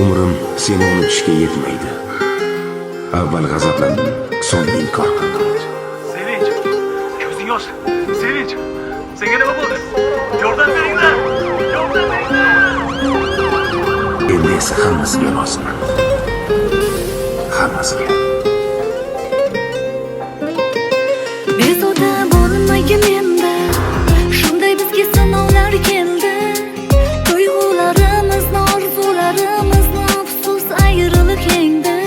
Umrim seni unutishga yetmaydi. Avval g'azablandim, so'ng inkor qildim. Sevinch, ko'zing yosh. Sevinch, senga nima bo'ldi? Yordam beringlar. Yordam beringlar. Endi esa hammasiga roziman. Hammasiga. Bezovta bo'lmagin endi, shunday bizga sinovlar keldi. Tuyg'ularimizni, orzularimizni afsus ayrilib yengdi.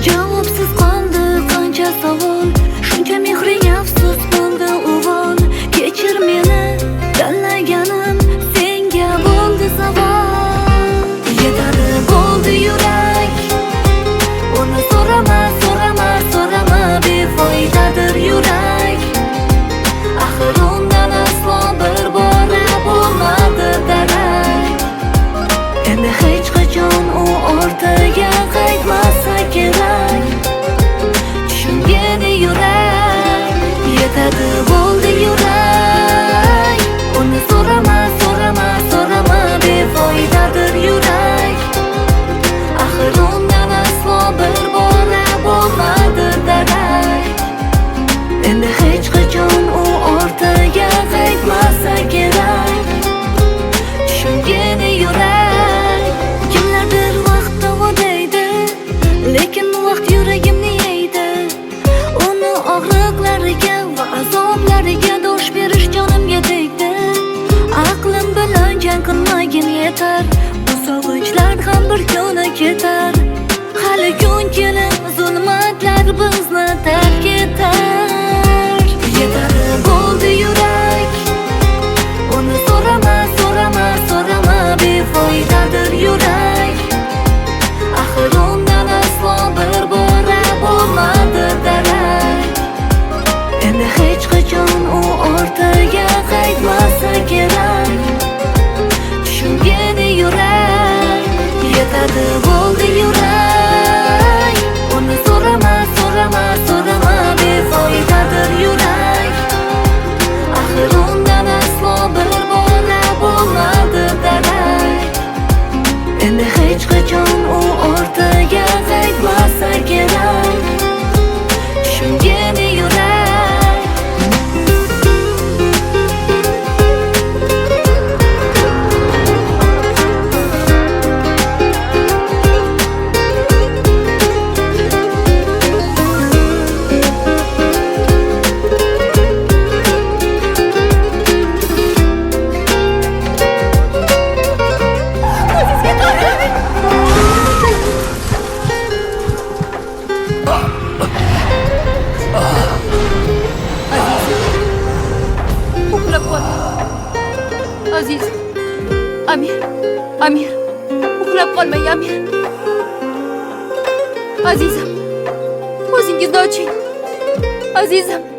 Javobsiz qoldi qancha savol, shuncha mehring afsus bo'ldi o'g'il. Kechir meni, tanlaganim senga bo'ldi savol. Yetadi bo'ldi yurak, uni so'rama, so'rama, so'rama, befoydadir yurak. Axir undan aslo bir bora bo'lmadi darak. Endi hech qachon u ortiga qaytmasa kerak. Tushungani yurak, yetadi bo'ldi yurak. Uni so'rama, so'rama, so'rama, befoydadir yurak. Axir undan aslo bir bora bo'lmadi darak. Endi hech qachon u ortiga qaytmasa kerak. Tushungani yurak. Kimlardir vaqt da'vodaydi, lekin vaqt yuragimni yeydi. Uni og'riqlariga va azoblariga dosh berish jonimga tegdi. Aqlim bilan jang qilmagin yetar, bu sog'inchlar ham bir kuni ketar. Hali kun kelib zulmatlar bizni tark etar. Yetadi bo'ldi yurak, uni so'rama, so'rama, so'rama, befoydadir yurak. Axir undan aslo bir bora bo'lmadi darak. Endi hech qachon u ortiga qaytmasa kerak. Tushungani yurak, yetadi bo'ldi yurak. Uni so'rama, so'rama, so'rama, befoydadir yurak. Axir undan aslo bir bora bo'lmadi darak. Endi hech qachon u ortiga qaytmasa kerak. Tushungani yurak. Aziz, Amir, Amir, uxlab qolmang Amir. Azizim, ko'zingizni oching. Azizim.